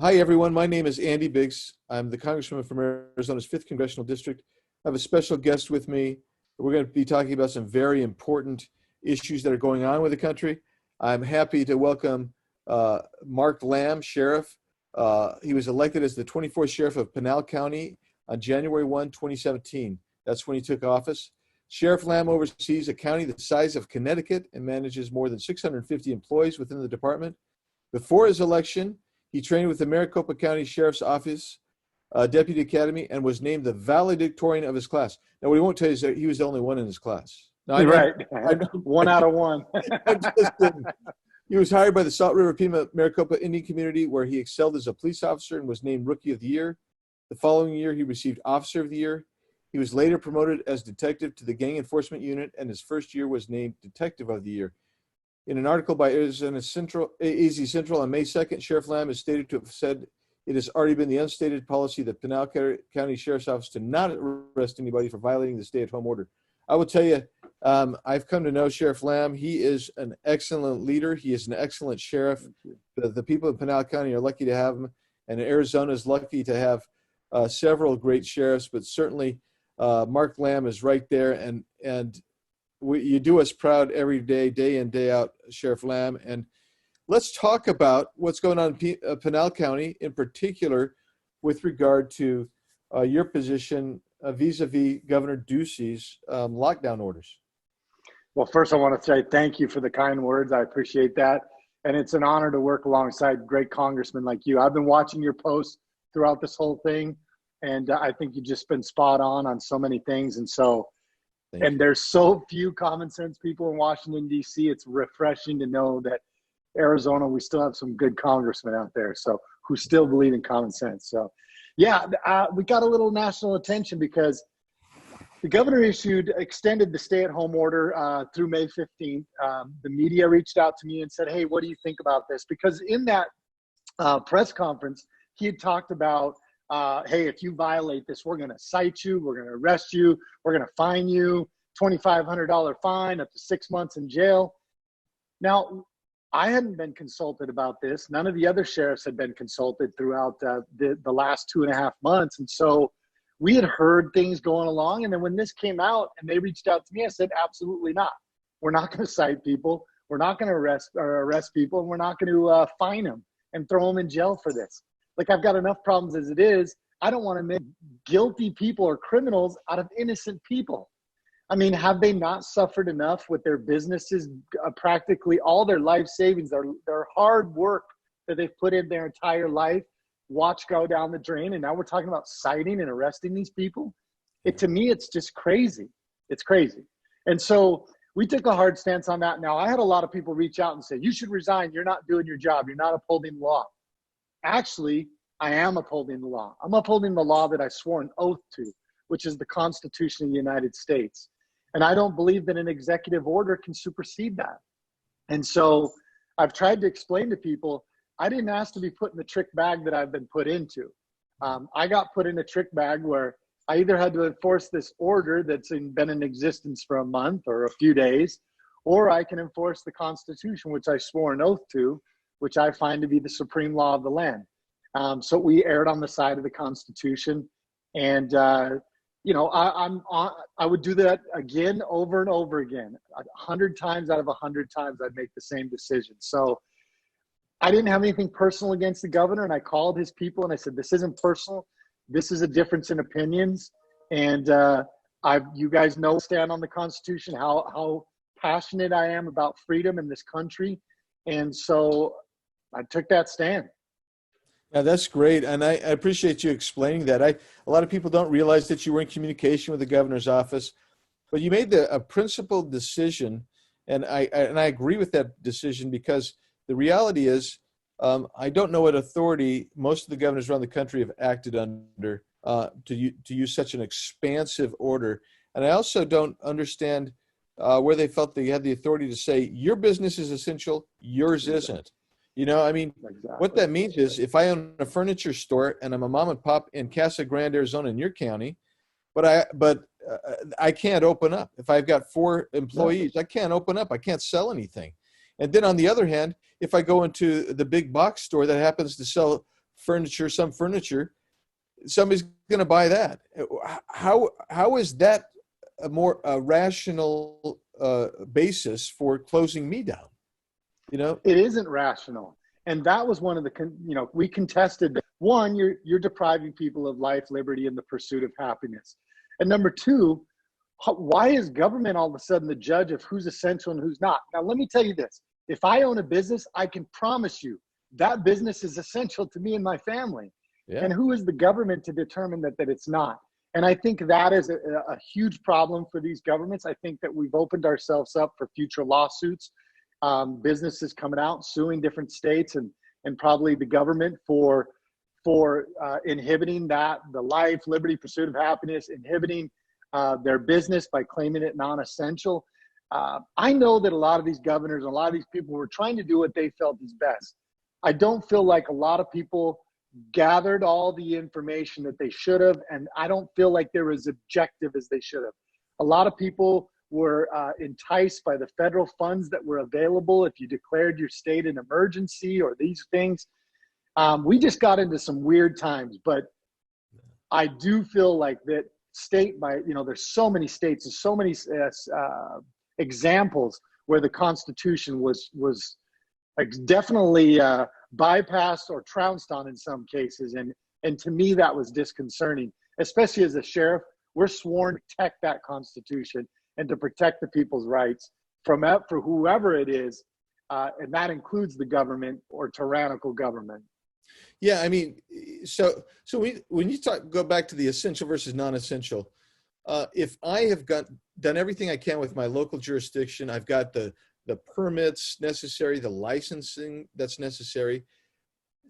Hi, everyone. My name is Andy Biggs. I'm the Congressman from Arizona's 5th Congressional District. I have a special guest with me. We're going to be talking about some very important issues that are going on with the country. I'm happy to welcome Mark Lamb, Sheriff. He was elected as the 24th Sheriff of Pinal County on January 1, 2017. That's when he took office. Sheriff Lamb oversees a county the size of Connecticut and manages more than 650 employees within the department. Before his election, he trained with the Maricopa County Sheriff's Office Deputy Academy and was named the valedictorian of his class. Now, what he won't tell you is that he was the only one in his class. Now, Right. One out of one. He was hired by the Salt River Pima Maricopa Indian community, where he excelled as a police officer and was named Rookie of the Year. The following year, he received Officer of the Year. He was later promoted as detective to the Gang Enforcement Unit, and his first year was named Detective of the Year. In an article by Arizona Central, AZ Central on May 2nd, Sheriff Lamb is stated to have said it has already been the unstated policy of the Pinal County Sheriff's Office to not arrest anybody for violating the stay-at-home order. I will tell you, I've come to know Sheriff Lamb. He is an excellent leader. He is an excellent sheriff. The people of Pinal County are lucky to have him, and Arizona is lucky to have several great sheriffs, but certainly Mark Lamb is right there, and you do us proud every day, day in, day out, Sheriff Lamb. And let's talk about what's going on in Pinal County, in particular, with regard to your position vis-a-vis Governor Ducey's lockdown orders. Well, first I want to say thank you for the kind words. I appreciate that. And it's an honor to work alongside great congressmen like you. I've been watching your posts throughout this whole thing, and I think you've just been spot on so many things. And so, and there's so few common sense people in Washington, D.C. It's refreshing to know that Arizona, we still have some good congressmen out there, so who still believe in common sense. So, yeah, we got a little national attention because the governor extended the stay-at-home order through May 15th. The media reached out to me and said, hey, what do you think about this? Because in that press conference, he had talked about, hey, if you violate this, we're going to cite you, we're going to arrest you, we're going to fine you, $2,500 fine, up to 6 months in jail. Now, I hadn't been consulted about this. None of the other sheriffs had been consulted throughout the last 2.5 months. And so we had heard things going along. And then when this came out and they reached out to me, I said, absolutely not. We're not going to cite people. We're not going to arrest people. And we're not going to fine them and throw them in jail for this. Like, I've got enough problems as it is. I don't want to make guilty people or criminals out of innocent people. I mean, have they not suffered enough with their businesses, practically all their life savings, their hard work that they've put in their entire life, watch go down the drain, and now we're talking about citing and arresting these people? To me, it's just crazy. It's crazy. And so we took a hard stance on that. Now, I had a lot of people reach out and say, you should resign. You're not doing your job. You're not upholding the law. Actually, I am upholding the law. I'm upholding the law that I swore an oath to, which is the Constitution of the United States. And I don't believe that an executive order can supersede that. And so I've tried to explain to people, I didn't ask to be put in the trick bag that I've been put into. I got put in a trick bag where I either had to enforce this order that's been in existence for a month or a few days, or I can enforce the Constitution, which I swore an oath to, which I find to be the supreme law of the land. So we erred on the side of the Constitution. And, I would do that again, over and over again. 100 times out of 100 times, I'd make the same decision. So I didn't have anything personal against the governor, and I called his people and I said, this isn't personal. This is a difference in opinions. And you guys know, stand on the Constitution, how passionate I am about freedom in this country. And so I took that stand. Yeah, that's great. And I appreciate you explaining that. A lot of people don't realize that you were in communication with the governor's office, but you made a principled decision. And I agree with that decision, because the reality is, I don't know what authority most of the governors around the country have acted under to use such an expansive order. And I also don't understand where they felt they had the authority to say, your business is essential, yours isn't. You know, I mean, exactly. What that means is, if I own a furniture store and I'm a mom and pop in Casa Grande, Arizona, in your county, but I can't open up. If I've got 4 employees, I can't open up. I can't sell anything. And then on the other hand, if I go into the big box store that happens to sell furniture, some furniture, somebody's going to buy that. How is that a more rational basis for closing me down? You know, it isn't rational. And that was one of the, we contested that. One, you're depriving people of life, liberty, and the pursuit of happiness. And number two, why is government all of a sudden the judge of who's essential and who's not? Now, let me tell you this. If I own a business, I can promise you that business is essential to me and my family. yeah. And who is the government to determine that it's not? And I think that is a huge problem for these governments. I think that we've opened ourselves up for future lawsuits, businesses coming out, suing different states and probably the government for inhibiting the life, liberty, pursuit of happiness, inhibiting their business by claiming it non-essential. I know that a lot of these governors and a lot of these people were trying to do what they felt is best. I don't feel like a lot of people gathered all the information that they should have, and I don't feel like they were as objective as they should have. A lot of people were enticed by the federal funds that were available if you declared your state an emergency or these things. We just got into some weird times, but I do feel like that state by, there's so many states and so many examples where the Constitution was definitely bypassed or trounced on in some cases. And to me, that was disconcerting, especially as a sheriff. We're sworn to protect that Constitution and to protect the people's rights for whoever it is. And that includes the government or tyrannical government. Yeah, I mean, when you go back to the essential versus non-essential, if I have done everything I can with my local jurisdiction, I've got the permits necessary, the licensing that's necessary.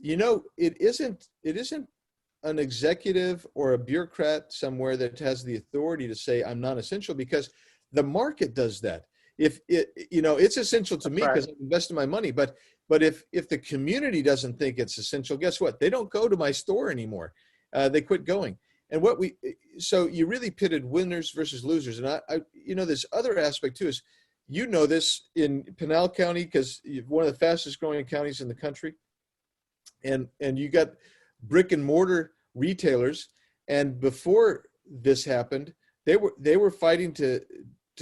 It isn't an executive or a bureaucrat somewhere that has the authority to say I'm non-essential, because the market does that. If it's essential to me because I'm investing my money, but if the community doesn't think it's essential, guess what? They don't go to my store anymore. They quit going. And so you really pitted winners versus losers. And I this other aspect too is, this in Pinal County, because you're one of the fastest growing counties in the country, and you got brick and mortar retailers. And before this happened, they were fighting to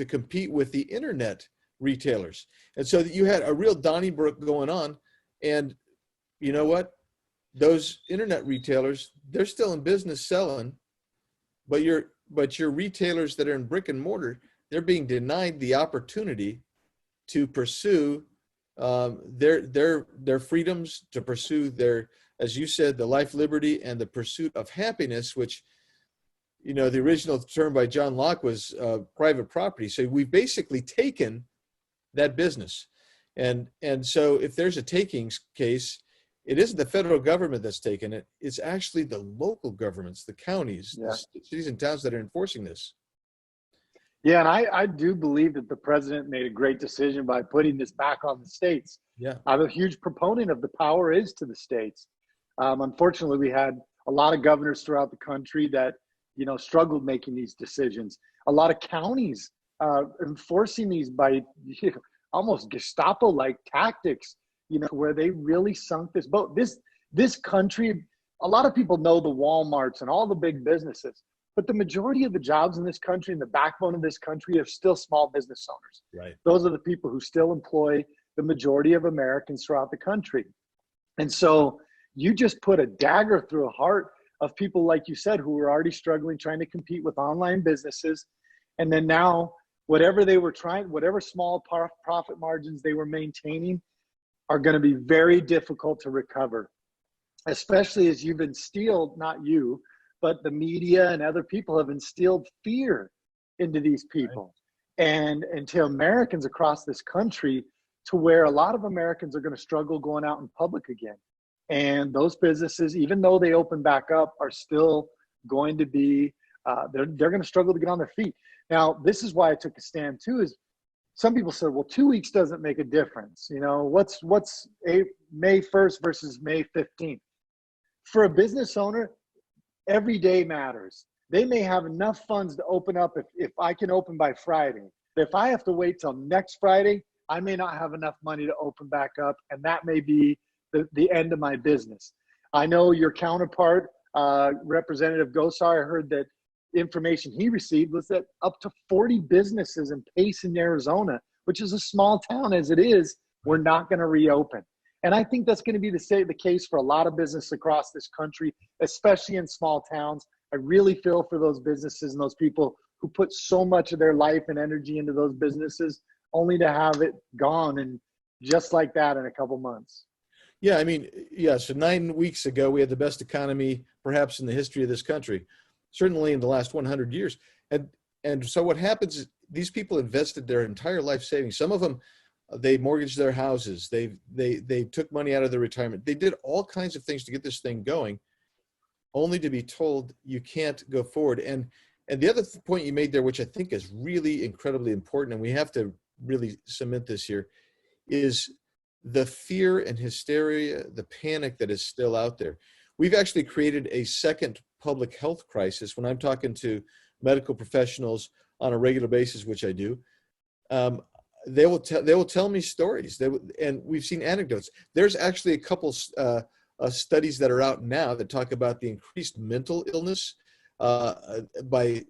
compete with the internet retailers. And so that you had a real Donnybrook going on. And you know what? Those internet retailers, they're still in business selling, but your retailers that are in brick and mortar, they're being denied the opportunity to pursue their freedoms, to pursue their, as you said, the life, liberty, and the pursuit of happiness, which, the original term by John Locke was private property. So we've basically taken that business. And so if there's a takings case, it isn't the federal government that's taken it. It's actually the local governments, the counties, the cities and towns that are enforcing this. Yeah, and I do believe that the president made a great decision by putting this back on the states. Yeah, I'm a huge proponent of the power is to the states. Unfortunately, we had a lot of governors throughout the country that, struggled making these decisions. A lot of counties enforcing these by almost Gestapo-like tactics, where they really sunk this boat. This country, a lot of people know the Walmarts and all the big businesses, but the majority of the jobs in this country and the backbone of this country are still small business owners. right. Those are the people who still employ the majority of Americans throughout the country. And so you just put a dagger through the heart of people, like you said, who were already struggling, trying to compete with online businesses. And then now, whatever small profit margins they were maintaining are going to be very difficult to recover, especially as you've instilled, not you, but the media and other people have instilled fear into these people. Right. And to Americans across this country, to where a lot of Americans are going to struggle going out in public again. And those businesses, even though they open back up, are still going to be, they're going to struggle to get on their feet. Now, this is why I took a stand too, is some people said, well, 2 weeks doesn't make a difference. What's May 1st versus May 15th? For a business owner, every day matters. They may have enough funds to open up if I can open by Friday. But if I have to wait till next Friday, I may not have enough money to open back up, and that may be the end of my business. I know your counterpart, Representative Gosar, I heard that information he received was that up to 40 businesses in Payson, Arizona, which is a small town as it is, we're not going to reopen. And I think that's going to be the case for a lot of business across this country, especially in small towns. I really feel for those businesses and those people who put so much of their life and energy into those businesses only to have it gone and just like that in a couple months. Yeah, I mean, yeah, so 9 weeks ago, we had the best economy perhaps in the history of this country, certainly in the last 100 years. And so what happens is these people invested their entire life savings. Some of them, they mortgaged their houses. They took money out of their retirement. They did all kinds of things to get this thing going, only to be told you can't go forward. And the other point you made there, which I think is really incredibly important, and we have to really cement this here, is the fear and hysteria, the panic that is still out there. We've actually created a second public health crisis. When I'm talking to medical professionals on a regular basis, which I do, they will tell me stories. And we've seen anecdotes. There's actually a couple studies that are out now that talk about the increased mental illness by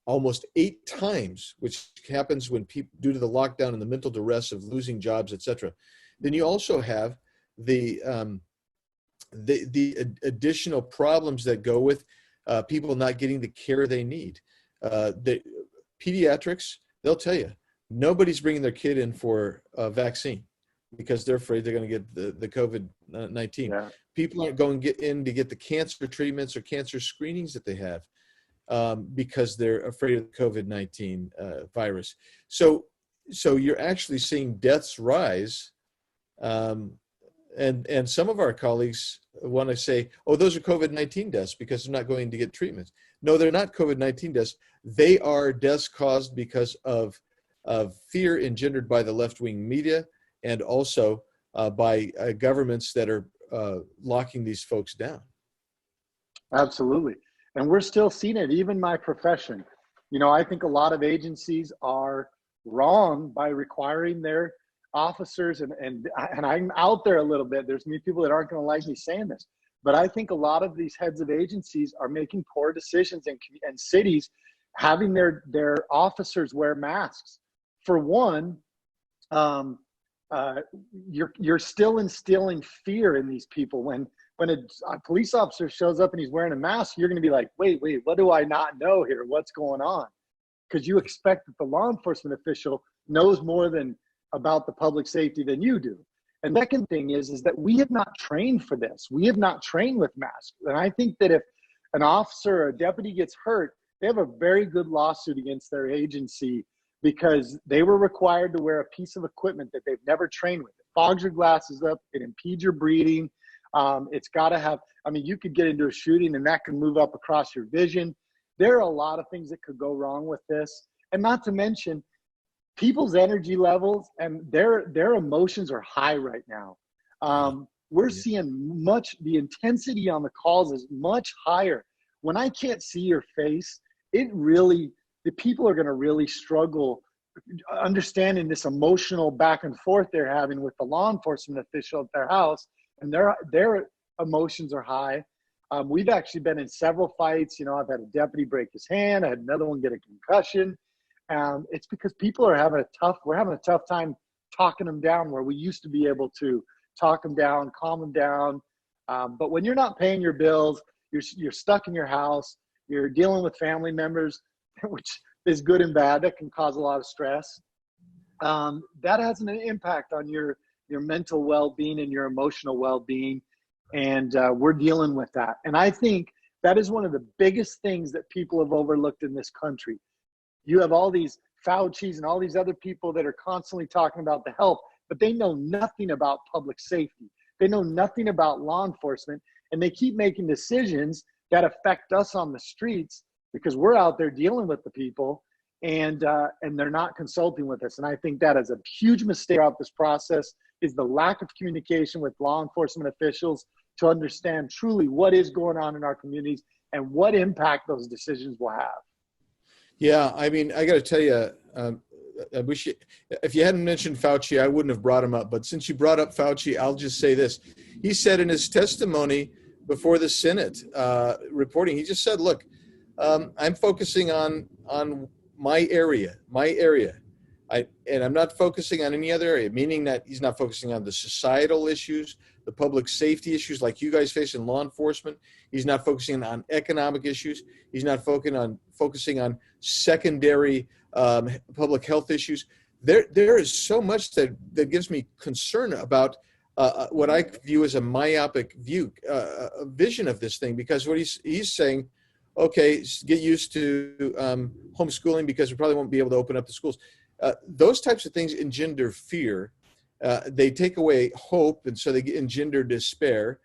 almost 8 times, which happens when people, due to the lockdown and the mental duress of losing jobs, etc. Then you also have the additional problems that go with people not getting the care they need. The pediatrics, they'll tell you, nobody's bringing their kid in for a vaccine because they're afraid they're going to get the COVID-19. Yeah. People aren't going in to get the cancer treatments or cancer screenings that they have because they're afraid of the COVID-19 virus. So you're actually seeing deaths rise. And some of our colleagues want to say, oh, those are COVID-19 deaths because they're not going to get treatments. No, they're not COVID-19 deaths. They are deaths caused because of fear engendered by the left-wing media and also by governments that are locking these folks down. Absolutely. And we're still seeing it, even my profession. You know, I think a lot of agencies are wrong by requiring their officers, and I'm out there a little bit. There's many people that aren't going to like me saying this, but I think a lot of these heads of agencies are making poor decisions and cities having their officers wear masks. For one, you're still instilling fear in these people. When a police officer shows up and he's wearing a mask, you're going to be like, wait, what do I not know here? What's going on? Because you expect that the law enforcement official knows more about the public safety than you do. And the second thing is that we have not trained for this. We have not trained with masks. And I think that if an officer or a deputy gets hurt, they have a very good lawsuit against their agency because they were required to wear a piece of equipment that they've never trained with. It fogs your glasses up, it impedes your breathing. It's got to have, I mean, you could get into a shooting and that can move up across your vision. There are a lot of things that could go wrong with this. And not to mention, people's energy levels and their emotions are high right now. We're seeing the intensity on the calls is much higher. When I can't see your face, the people are going to really struggle understanding this emotional back and forth they're having with the law enforcement official at their house, and their emotions are high. We've actually been in several fights. You know, I've had a deputy break his hand. I had another one get a concussion. It's because people are we're having a tough time talking them down where we used to be able to talk them down, calm them down. But when you're not paying your bills, you're stuck in your house, you're dealing with family members, which is good and bad. That can cause a lot of stress. That has an impact on your mental well-being and your emotional well-being. And we're dealing with that. And I think that is one of the biggest things that people have overlooked in this country. You have all these Fauci's and all these other people that are constantly talking about the health, but they know nothing about public safety. They know nothing about law enforcement, and they keep making decisions that affect us on the streets because we're out there dealing with the people, and they're not consulting with us. And I think that is a huge mistake throughout this process, is the lack of communication with law enforcement officials to understand truly what is going on in our communities and what impact those decisions will have. Yeah, I mean, I got to tell you, I wish if you hadn't mentioned Fauci, I wouldn't have brought him up. But since you brought up Fauci, I'll just say this. He said in his testimony before the Senate reporting, he just said, look, I'm focusing on my area. And I'm not focusing on any other area, meaning that he's not focusing on the societal issues, the public safety issues like you guys face in law enforcement. He's not focusing on economic issues. He's not focusing on secondary public health issues. There is so much that gives me concern about what I view as a myopic vision of this thing, because what he's saying, okay, get used to homeschooling because we probably won't be able to open up the schools. Those types of things engender fear. They take away hope, and so they engender despair.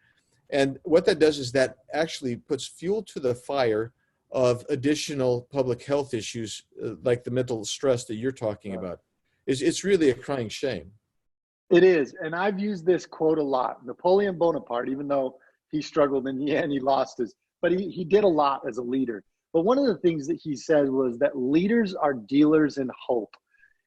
And what that does is that actually puts fuel to the fire of additional public health issues like the mental stress that you're talking about. It's really a crying shame. It is. And I've used this quote a lot. Napoleon Bonaparte, even though he struggled in the end, he lost but he did a lot as a leader. But one of the things that he said was that leaders are dealers in hope.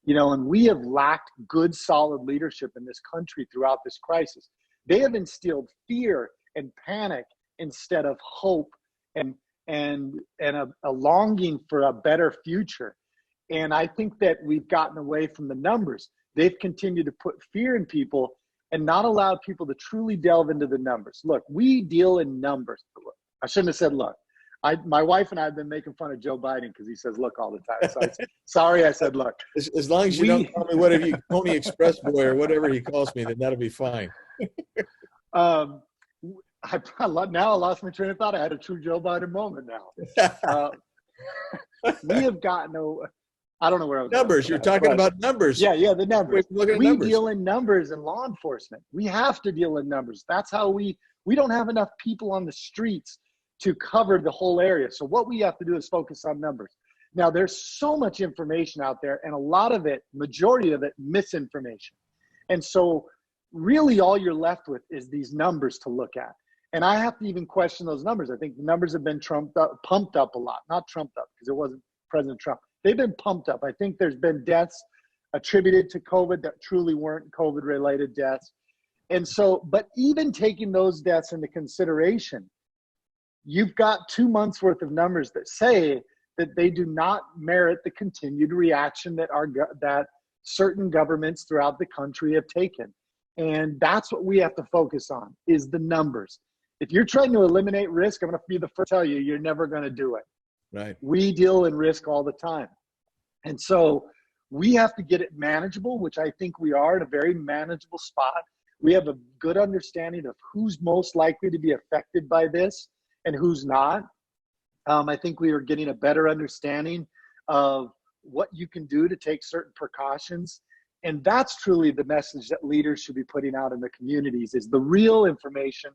And we have lacked good, solid leadership in this country throughout this crisis. They have instilled fear and panic instead of hope and a longing for a better future. And I think that we've gotten away from the numbers. They've continued to put fear in people and not allowed people to truly delve into the numbers. Look, we deal in numbers. I shouldn't have said look. My wife and I have been making fun of Joe Biden because he says look all the time. So sorry I said look. As long as you don't call me whatever you Pony Express boy or whatever he calls me, then that'll be fine. Now I lost my train of thought. I had a true Joe Biden moment now. We have gotten I don't know where I was. Numbers. You're talking about numbers. Yeah, the numbers. We deal in numbers in law enforcement. We have to deal in numbers. That's how we don't have enough people on the streets to cover the whole area. So what we have to do is focus on numbers. Now, there's so much information out there, and a lot of it, majority of it, misinformation. And so really all you're left with is these numbers to look at. And I have to even question those numbers. I think the numbers have been pumped up a lot. Not trumped up, because it wasn't President Trump. They've been pumped up. I think there's been deaths attributed to COVID that truly weren't COVID-related deaths. And so, but even taking those deaths into consideration, you've got 2 months worth of numbers that say that they do not merit the continued reaction that certain governments throughout the country have taken. And that's what we have to focus on, is the numbers. If you're trying to eliminate risk, I'm going to be the first to tell you, you're never going to do it. Right. We deal in risk all the time. And so we have to get it manageable, which I think we are in a very manageable spot. We have a good understanding of who's most likely to be affected by this and who's not. I think we are getting a better understanding of what you can do to take certain precautions. And that's truly the message that leaders should be putting out in the communities, is the real information,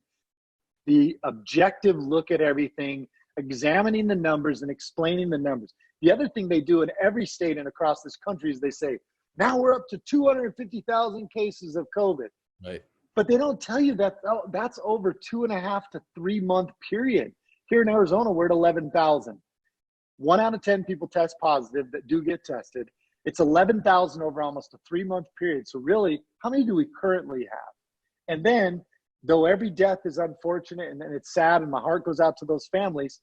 the objective look at everything, examining the numbers and explaining the numbers. The other thing they do in every state and across this country is they say, now we're up to 250,000 cases of COVID. Right. But they don't tell you that that's over 2.5 to 3 month period. Here in Arizona, we're at 11,000. 1 out of 10 people test positive that do get tested. It's 11,000 over almost a 3 month period. So really, how many do we currently have? And then, though every death is unfortunate and it's sad and my heart goes out to those families,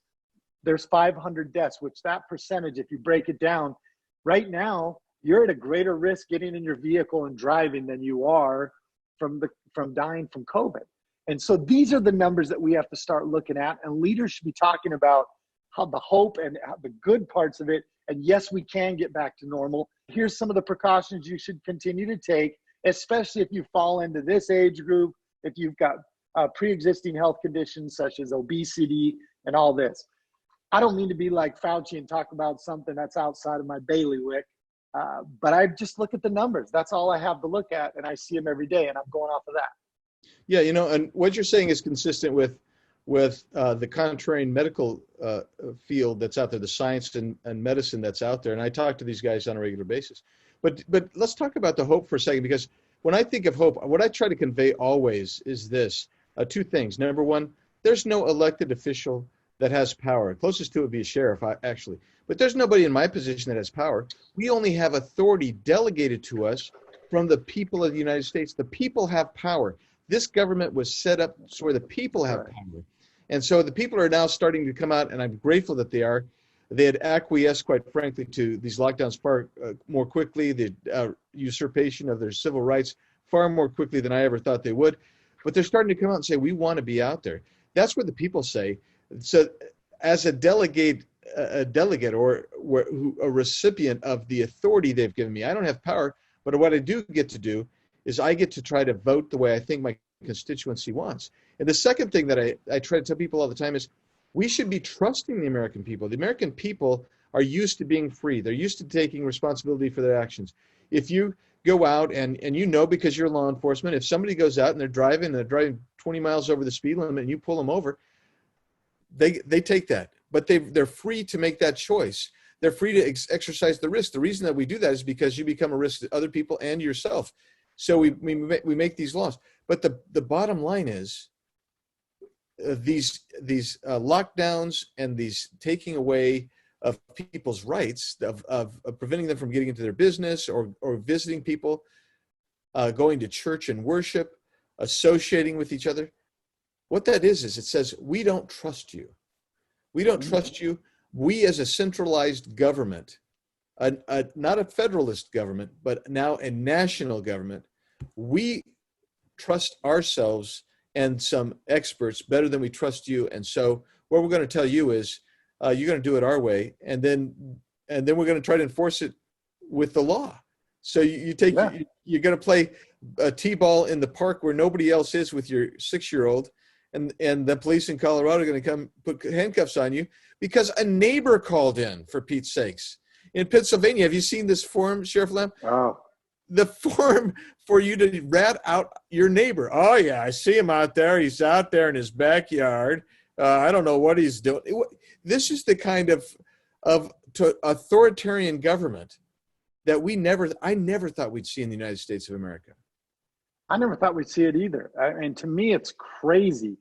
there's 500 deaths, which that percentage, if you break it down, right now, you're at a greater risk getting in your vehicle and driving than you are from dying from COVID. And so these are the numbers that we have to start looking at, and leaders should be talking about how the hope and the good parts of it. And yes, we can get back to normal. Here's some of the precautions you should continue to take, especially if you fall into this age group, if you've got pre-existing health conditions such as obesity and all this. I don't mean to be like Fauci and talk about something that's outside of my bailiwick, but I just look at the numbers. That's all I have to look at, and I see them every day, and I'm going off of that. Yeah, and what you're saying is consistent with the contrarian medical field that's out there, the science and medicine that's out there. And I talk to these guys on a regular basis. But let's talk about the hope for a second, because when I think of hope, what I try to convey always is this, two things. Number one, there's no elected official that has power. Closest to it would be a sheriff, actually. But there's nobody in my position that has power. We only have authority delegated to us from the people of the United States. The people have power. This government was set up so where the people have power. And so the people are now starting to come out, and I'm grateful that they are. They had acquiesced, quite frankly, to these lockdowns far more quickly, the usurpation of their civil rights far more quickly than I ever thought they would. But they're starting to come out and say, we want to be out there. That's what the people say. So as a delegate or a recipient of the authority they've given me, I don't have power, but what I do get to do is I get to try to vote the way I think my constituency wants. And the second thing that I try to tell people all the time is we should be trusting the American people. The American people are used to being free. They're used to taking responsibility for their actions. If you go out and you know, because you're law enforcement, if somebody goes out and they're driving 20 miles over the speed limit and you pull them over, they take that. But they're free to make that choice. They're free to exercise the risk. The reason that we do that is because you become a risk to other people and yourself. So we make these laws. But the bottom line is these lockdowns and these taking away of people's rights, of preventing them from getting into their business or visiting people, going to church and worship, associating with each other. What that is it says, we don't trust you. We don't trust you. We as a centralized government, not a federalist government, but now a national government, we trust ourselves and some experts better than we trust you. And so what we're going to tell you is you're going to do it our way. And then we're going to try to enforce it with the law. So you're going to play a t-ball in the park where nobody else is with your 6-year-old. And the police in Colorado are going to come put handcuffs on you because a neighbor called in, for Pete's sakes. In Pennsylvania, have you seen this form, Sheriff Lamb? Oh. The form for you to rat out your neighbor. Oh, yeah, I see him out there. He's out there in his backyard. I don't know what he's doing. This is the kind of authoritarian government that I never thought we'd see in the United States of America. I never thought we'd see it either. And to me, it's crazy.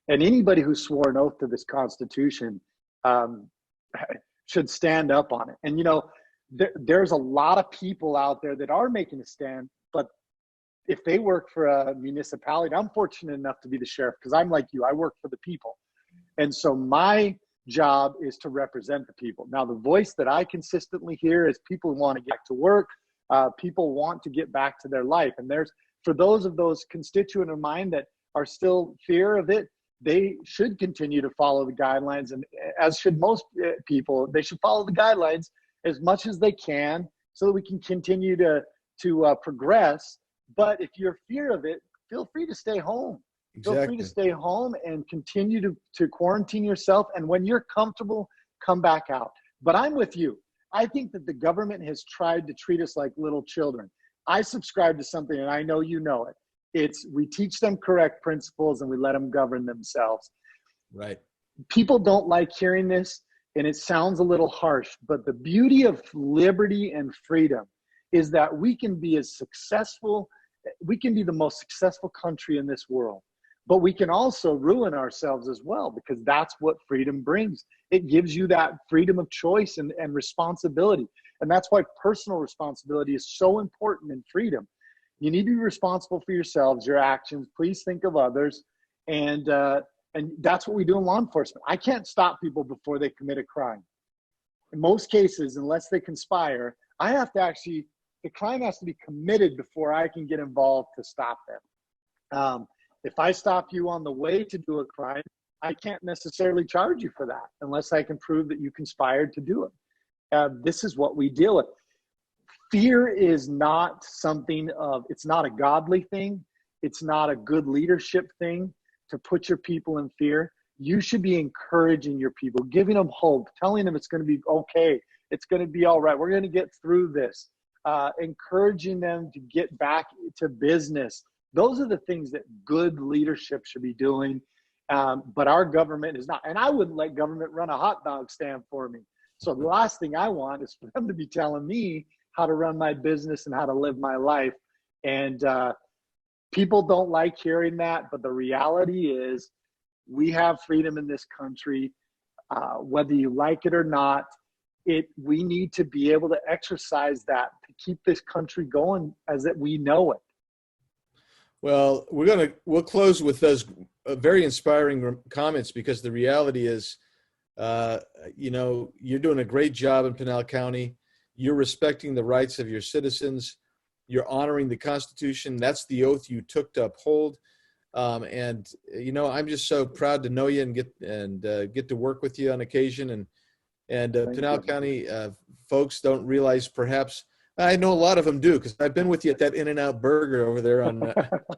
And anybody who swore an oath to this Constitution should stand up on it. And, you know, there's a lot of people out there that are making a stand, but if they work for a municipality, I'm fortunate enough to be the sheriff because I'm like you, I work for the people. And so my job is to represent the people. Now, the voice that I consistently hear is people want to get back to work. People want to get back to their life. And for those constituent of mine that are still fear of it, they should continue to follow the guidelines. And as should most people, they should follow the guidelines as much as they can so that we can continue to progress. But if you're fear of it, feel free to stay home. Exactly. Feel free to stay home and continue to quarantine yourself. And when you're comfortable, come back out. But I'm with you. I think that the government has tried to treat us like little children. I subscribe to something, and I know you know it. It's we teach them correct principles and we let them govern themselves. Right. People don't like hearing this, and it sounds a little harsh, but the beauty of liberty and freedom is that we can be we can be the most successful country in this world, but we can also ruin ourselves as well, because that's what freedom brings. It gives you that freedom of choice and responsibility. And that's why personal responsibility is so important in freedom. You need to be responsible for yourselves, your actions. Please think of others. And that's what we do in law enforcement. I can't stop people before they commit a crime. In most cases, unless they conspire, the crime has to be committed before I can get involved to stop them. If I stop you on the way to do a crime, I can't necessarily charge you for that unless I can prove that you conspired to do it. This is what we deal with. Fear is not it's not a godly thing. It's not a good leadership thing to put your people in fear. You should be encouraging your people, giving them hope, telling them it's going to be okay. It's going to be all right. We're going to get through this. Encouraging them to get back to business. Those are the things that good leadership should be doing. But our government is not. And I wouldn't let government run a hot dog stand for me. So the last thing I want is for them to be telling me how to run my business and how to live my life. And people don't like hearing that, but the reality is we have freedom in this country. whether you like it or not. We need to be able to exercise that to keep this country going as that we know it. Well, we'll close with those very inspiring comments, because the reality is, you're doing a great job in Pinal County. You're respecting the rights of your citizens. You're honoring the Constitution. That's the oath you took to uphold. I'm just so proud to know you and get to work with you on occasion. And Pinal County folks don't realize, perhaps, I know a lot of them do, because I've been with you at that In-N-Out Burger over there on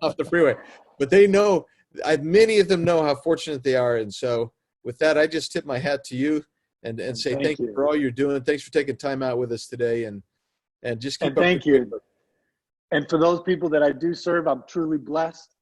off the freeway. But they know, many of them know how fortunate they are. And so with that, I just tip my hat to you and say thank you for all you're doing. Thanks for taking time out with us today. And just keep up. Thank you. And for those people that I do serve, I'm truly blessed.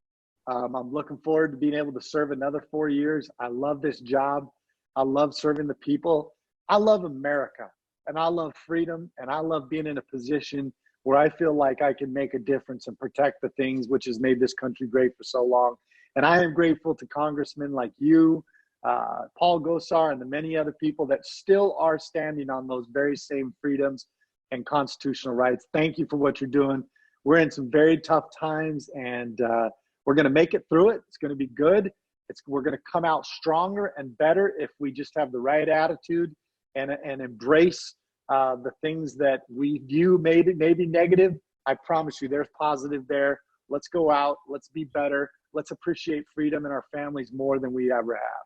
I'm looking forward to being able to serve another 4 years. I love this job. I love serving the people. I love America, and I love freedom, and I love being in a position where I feel like I can make a difference and protect the things which has made this country great for so long. And I am grateful to congressmen like you, Paul Gosar, and the many other people that still are standing on those very same freedoms and constitutional rights. Thank you for what you're doing. We're in some very tough times, and we're going to make it through it. It's going to be good. We're going to come out stronger and better if we just have the right attitude and embrace the things that we view maybe negative. I promise you there's positive there. Let's go out. Let's be better. Let's appreciate freedom in our families more than we ever have.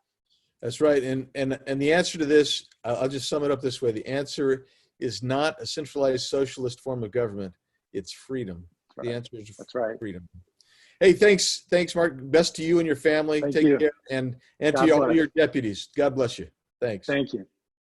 That's right. And the answer to this, I'll just sum it up this way. The answer is not a centralized socialist form of government. It's freedom. Right. The answer is freedom. Right. Hey, thanks, Mark. Best to you and your family. Thank Take you. care. And to all your deputies. God bless you. Thanks. Thank you.